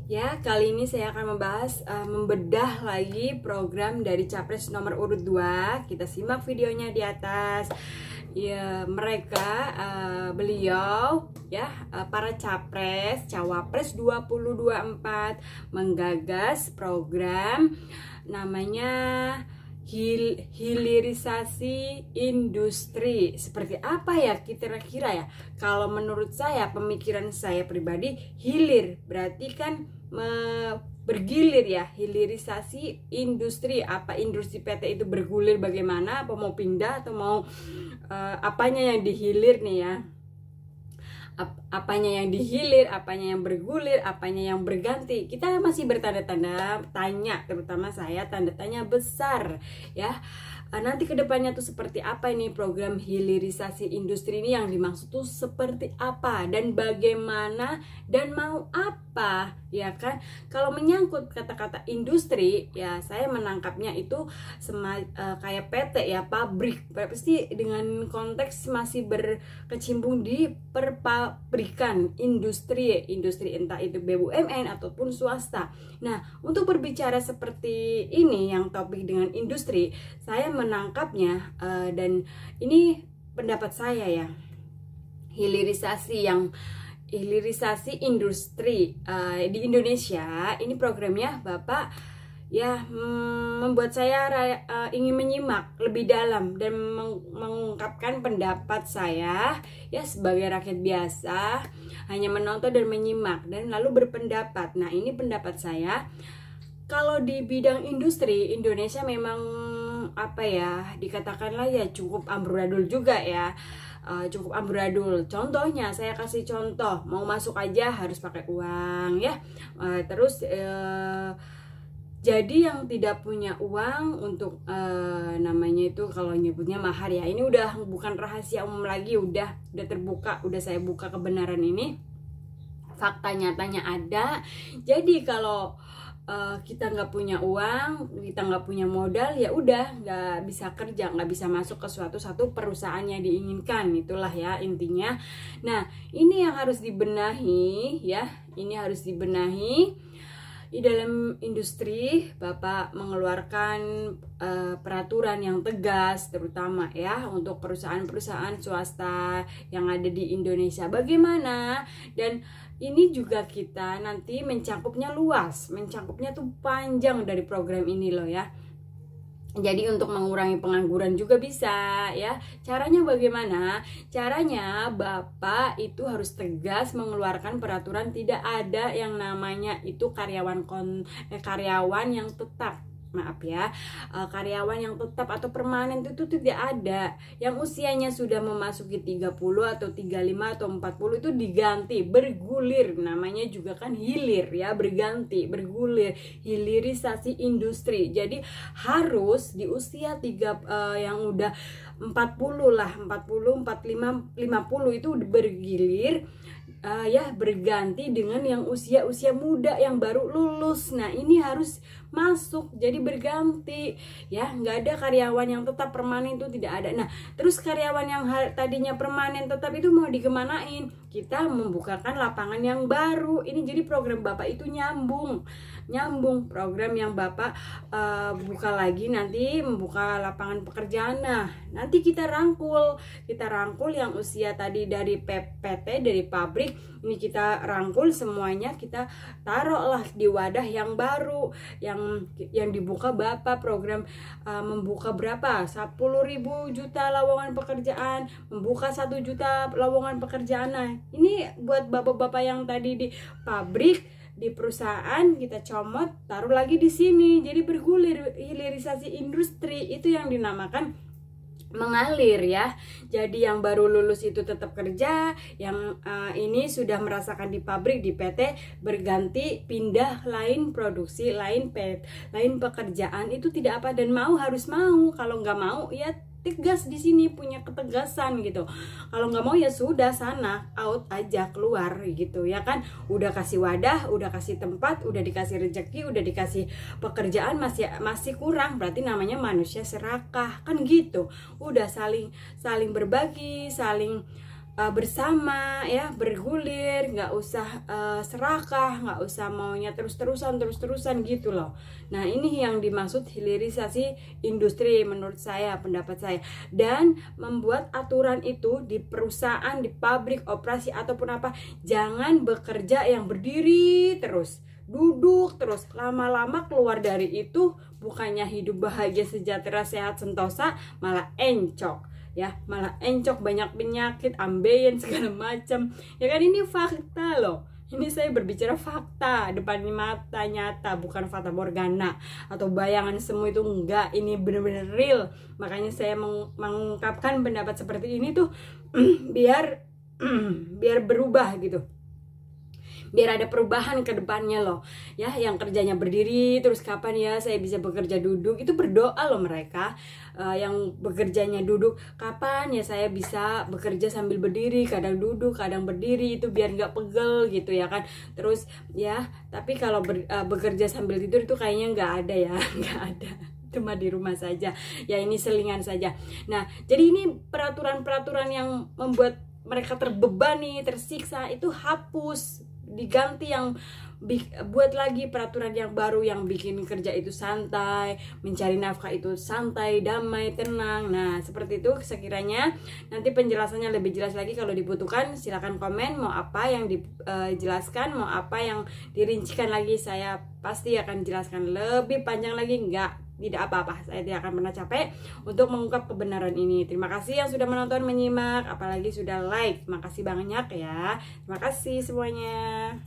Ya, kali ini saya akan membahas membedah lagi program dari Capres nomor urut 2. Kita simak videonya di atas. Ya, mereka beliau ya para capres, cawapres 2024 menggagas program namanya hilirisasi industri. Seperti apa ya kira-kira ya? Kalau menurut saya, pemikiran saya pribadi, hilir berarti kan bergilir ya. Hilirisasi industri, apa industri PT itu bergulir bagaimana, apa mau pindah atau mau apanya yang dihilir nih ya. Apanya yang dihilir, apanya yang bergulir, apanya yang berganti. Kita masih bertanda-tanda tanya, terutama saya tanda tanya besar ya. Nanti kedepannya tuh seperti apa ini program hilirisasi industri ini, yang dimaksud tuh seperti apa dan bagaimana dan mau apa ya kan. Kalau menyangkut kata-kata industri ya, saya menangkapnya itu kayak PT ya, pabrik, pasti dengan konteks masih berkecimpung di perpabrikan industri entah itu BUMN ataupun swasta. Nah, untuk berbicara seperti ini yang topik dengan industri, saya menangkapnya dan ini pendapat saya ya, hilirisasi industri di Indonesia ini programnya Bapak ya, membuat saya ingin menyimak lebih dalam dan mengungkapkan pendapat saya ya sebagai rakyat biasa, hanya menonton dan menyimak dan lalu berpendapat. Nah, ini pendapat saya. Kalau di bidang industri Indonesia memang apa ya, dikatakanlah ya cukup amburadul juga ya, cukup amburadul. Contohnya saya kasih contoh, mau masuk aja harus pakai uang ya, terus jadi yang tidak punya uang untuk namanya itu kalau nyebutnya mahar ya, ini udah bukan rahasia umum lagi, udah terbuka, udah saya buka kebenaran ini, fakta nyatanya ada. Jadi kalau kita nggak punya uang, kita nggak punya modal, ya udah nggak bisa kerja, nggak bisa masuk ke satu perusahaan yang diinginkan. Itulah ya intinya. Nah, ini yang harus dibenahi ya, ini harus dibenahi. Di dalam industri Bapak mengeluarkan peraturan yang tegas, terutama ya untuk perusahaan-perusahaan swasta yang ada di Indonesia. Bagaimana? Dan ini juga kita nanti mencangkupnya luas, mencangkupnya tuh panjang dari program ini loh ya. Jadi untuk mengurangi pengangguran juga bisa ya. Caranya bagaimana? Caranya Bapak itu harus tegas mengeluarkan peraturan, tidak ada yang namanya itu karyawan yang tetap. Maaf ya, karyawan yang tetap atau permanen itu tidak ada. Yang usianya sudah memasuki 30 atau 35 atau 40 itu diganti, bergulir, namanya juga kan hilir ya, berganti, bergulir, hilirisasi industri. Jadi harus di usia yang udah 40 lah, 40, 45, 50 itu bergilir ya, berganti dengan yang usia muda yang baru lulus. Nah, ini harus masuk, jadi berganti ya, nggak ada karyawan yang tetap permanen, itu tidak ada. Nah, terus karyawan yang tadinya permanen tetap itu mau dikemanain? Kita membukakan lapangan yang baru. Ini jadi program Bapak itu nyambung program yang Bapak buka lagi, nanti membuka lapangan pekerjaan. Nah, nanti kita rangkul yang usia tadi dari PT, dari pabrik, ini kita rangkul semuanya, kita taruhlah di wadah yang baru yang dibuka Bapak. Program membuka berapa? 10.000 juta lowongan pekerjaan, membuka 1 juta lowongan pekerjaan. Nah, ini buat bapak-bapak yang tadi di pabrik, di perusahaan, kita comot, taruh lagi di sini. Jadi bergulir, hilirisasi industri itu yang dinamakan mengalir ya. Jadi yang baru lulus itu tetap kerja, yang ini sudah merasakan di pabrik, di PT, berganti, pindah lain produksi, lain pekerjaan, itu tidak apa, dan harus mau. Kalau nggak mau ya tegas di sini, punya ketegasan gitu. Kalau nggak mau ya sudah, sana out aja, keluar gitu ya kan. Udah kasih wadah, udah kasih tempat, udah dikasih rezeki, udah dikasih pekerjaan, masih kurang, berarti namanya manusia serakah kan gitu. Udah saling berbagi, saling bersama ya, bergulir, nggak usah serakah, nggak usah maunya terus-terusan gitu loh. Nah ini yang dimaksud hilirisasi industri menurut saya, pendapat saya. Dan membuat aturan itu di perusahaan, di pabrik, operasi ataupun apa, jangan bekerja yang berdiri terus, duduk terus, lama-lama keluar dari itu bukannya hidup bahagia, sejahtera, sehat, sentosa, malah encok ya, malah encok, banyak penyakit, ambeien segala macam ya kan. Ini fakta loh, ini saya berbicara fakta depan mata nyata, bukan fata morgana atau bayangan semua itu, enggak, ini benar-benar real. Makanya saya mengungkapkan pendapat seperti ini tuh biar berubah gitu, biar ada perubahan ke depannya loh ya. Yang kerjanya berdiri terus, kapan ya saya bisa bekerja duduk, itu berdoa loh mereka. Yang bekerjanya duduk, kapan ya saya bisa bekerja sambil berdiri, kadang duduk kadang berdiri, itu biar nggak pegel gitu ya kan. Terus ya, tapi kalau bekerja sambil tidur itu kayaknya nggak ada ya nggak ada, cuma di rumah saja ya, ini selingan saja. Nah jadi ini peraturan-peraturan yang membuat mereka terbebani, tersiksa, itu hapus, diganti yang buat lagi peraturan yang baru yang bikin kerja itu santai, mencari nafkah itu santai, damai, tenang. Nah seperti itu sekiranya. Nanti penjelasannya lebih jelas lagi, kalau dibutuhkan silakan komen, mau apa yang dijelaskan, mau apa yang dirincikan lagi, saya pasti akan jelaskan lebih panjang lagi. Tidak apa-apa, saya tidak akan pernah capek untuk mengungkap kebenaran ini. Terima kasih yang sudah menonton, menyimak, apalagi sudah like. Terima kasih banyak ya. Terima kasih semuanya.